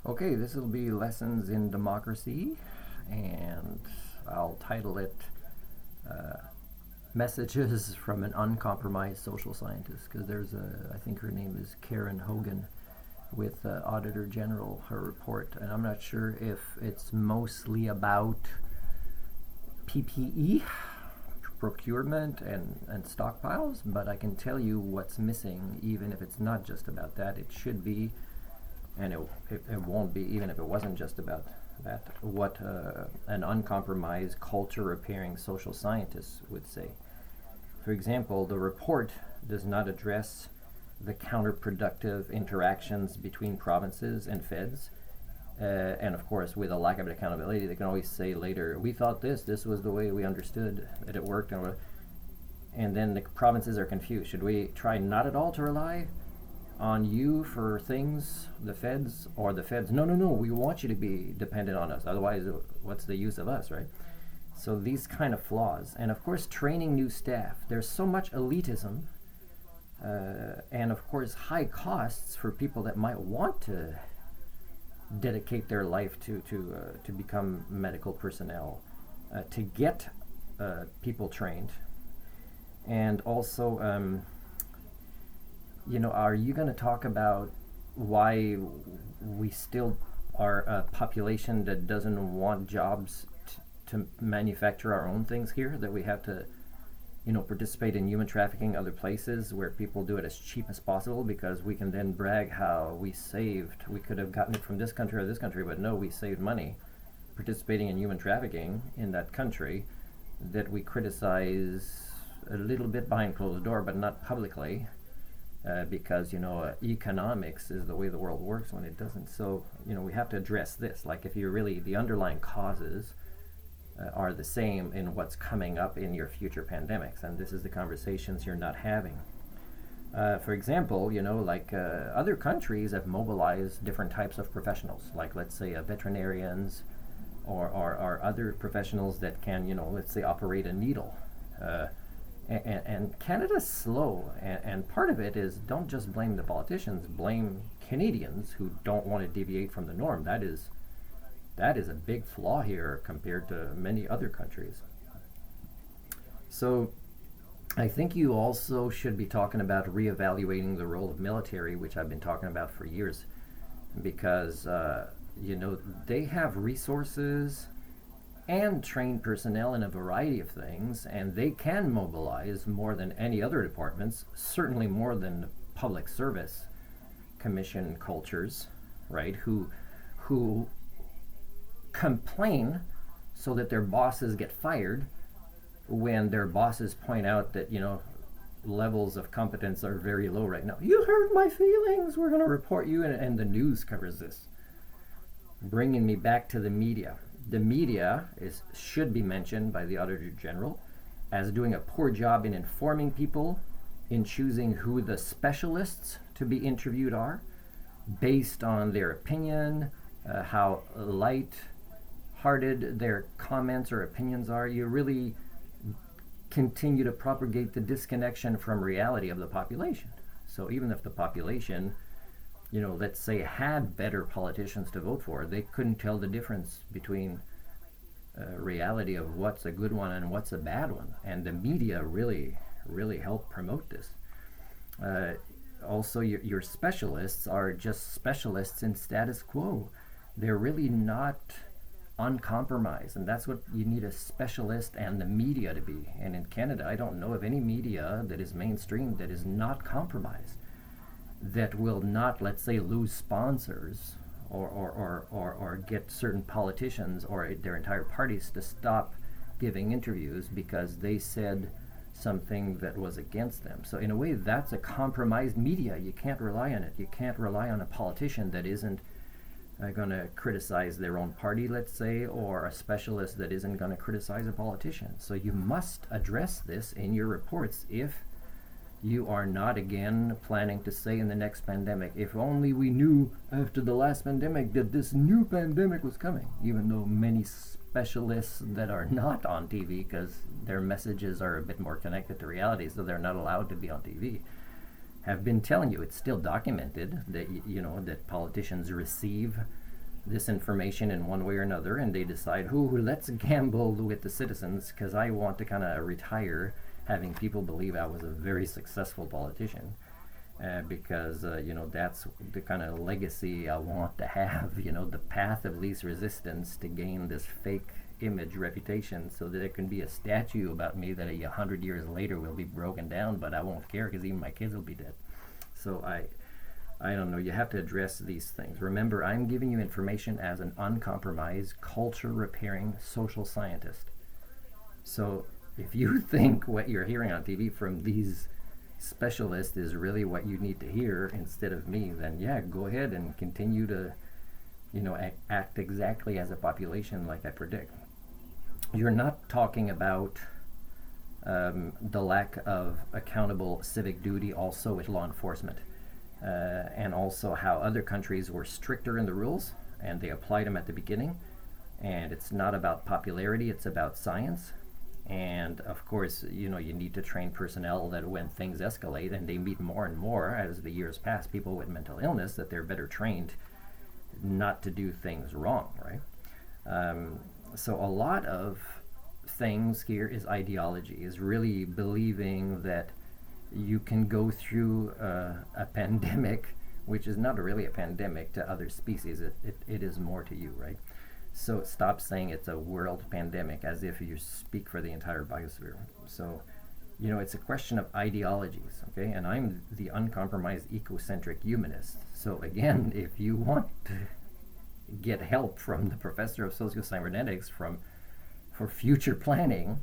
Okay, this will be Lessons in Democracy, and I'll title it Messages from an Uncompromised Social Scientist, because I think her name is Karen Hogan with Auditor General, her report, and I'm not sure if it's mostly about PPE, procurement, and stockpiles, but I can tell you what's missing, even if it's not just about that. It should be, and it won't be, even if it wasn't just about that, what an uncompromised culture repairing social scientist would say. For example, the report does not address the counterproductive interactions between provinces and feds. And of course, with a lack of accountability, they can always say later, we thought this was the way we understood that it worked. And then the provinces are confused. Should we try not at all to rely on you for things, the feds, or the feds? No, no, no, we want you to be dependent on us. Otherwise, what's the use of us, right? So these kind of flaws. And of course, training new staff. There's so much elitism and of course high costs for people that might want to dedicate their life to become medical personnel, to get people trained. And also, are you going to talk about why we still are a population that doesn't want jobs to manufacture our own things here, that we have to participate in human trafficking other places where people do it as cheap as possible because we can then brag how we could have gotten it from this country or this country, but no, we saved money participating in human trafficking in that country that we criticize a little bit behind closed door, but not publicly, because economics is the way the world works when it doesn't. So we have to address this. Like, if you're really, the underlying causes are the same in what's coming up in your future pandemics, and this is the conversations you're not having. For example, other countries have mobilized different types of professionals, like, let's say, veterinarians or other professionals that can, let's say, operate a needle. And Canada's slow, and part of it is, don't just blame the politicians, blame Canadians who don't want to deviate from the norm. That is a big flaw here compared to many other countries. So I think you also should be talking about reevaluating the role of military, which I've been talking about for years, because they have resources and trained personnel in a variety of things, and they can mobilize more than any other departments, certainly more than public service commission cultures, right? Who complain so that their bosses get fired when their bosses point out that levels of competence are very low right now. You hurt my feelings, we're going to report you, and the news covers this. Bringing me back to the media. The media should be mentioned by the Auditor General as doing a poor job in informing people, in choosing who the specialists to be interviewed are based on their opinion, how light-hearted their comments or opinions are. You really continue to propagate the disconnection from reality of the population. So even if the population, let's say, had better politicians to vote for, they couldn't tell the difference between reality of what's a good one and what's a bad one. And the media really, really help promote this. Also, your specialists are just specialists in status quo. They're really not uncompromised, and that's what you need a specialist and the media to be. And in Canada, I don't know of any media that is mainstream that is not compromised, that will not, let's say, lose sponsors or get certain politicians or their entire parties to stop giving interviews because they said something that was against them. So in a way, that's a compromised media. You can't rely on it. You can't rely on a politician that isn't going to criticize their own party, let's say, or a specialist that isn't going to criticize a politician. So you must address this in your reports if you are not again planning to say in the next pandemic, if only we knew after the last pandemic that this new pandemic was coming, even though many specialists that are not on TV, because their messages are a bit more connected to reality, so they're not allowed to be on TV, have been telling you, it's still documented that that politicians receive this information in one way or another, and they decide, "Ooh, let's gamble with the citizens because I want to kind of retire having people believe I was a very successful politician." Because that's the kind of legacy I want to have. The path of least resistance to gain this fake image reputation, so that there can be a statue about me that 100 years later will be broken down, but I won't care because even my kids will be dead. So I don't know. You have to address these things. Remember, I'm giving you information as an uncompromised, culture-repairing social scientist. So if you think what you're hearing on TV from these specialists is really what you need to hear instead of me, then yeah, go ahead and continue to, act exactly as a population like I predict. You're not talking about the lack of accountable civic duty also with law enforcement. And also how other countries were stricter in the rules and they applied them at the beginning. And it's not about popularity, it's about science. And of course, you need to train personnel that when things escalate, and they meet more and more as the years pass, people with mental illness, that they're better trained not to do things wrong, right? So a lot of things here is ideology, is really believing that you can go through a pandemic, which is not really a pandemic to other species. It is more to you, right? So stop saying it's a world pandemic as if you speak for the entire biosphere. So, it's a question of ideologies, okay? And I'm the uncompromised ecocentric humanist. So again, if you want to get help from the professor of sociocybernetics for future planning,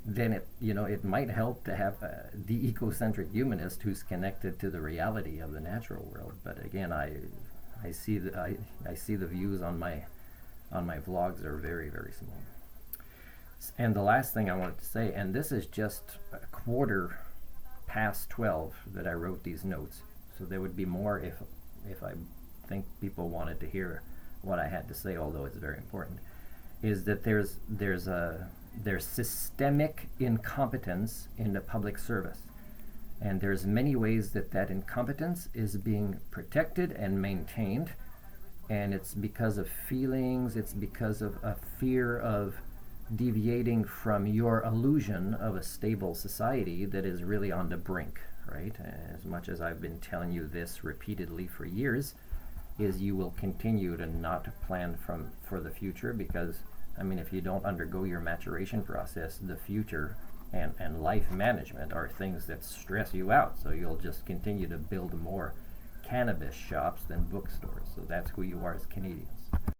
then it might help to have the ecocentric humanist who's connected to the reality of the natural world. But again, I see the views on my vlogs are very, very small. And the last thing I wanted to say, and this is just a quarter past 12 that I wrote these notes, so there would be more if I think people wanted to hear what I had to say, although it's very important, is that there's systemic incompetence in the public service. And there's many ways that incompetence is being protected and maintained. And it's because of feelings, it's because of a fear of deviating from your illusion of a stable society that is really on the brink, right? As much as I've been telling you this repeatedly for years, is you will continue to not plan for the future, because if you don't undergo your maturation process, the future and life management are things that stress you out. So you'll just continue to build more cannabis shops than bookstores. So that's who you are as Canadians.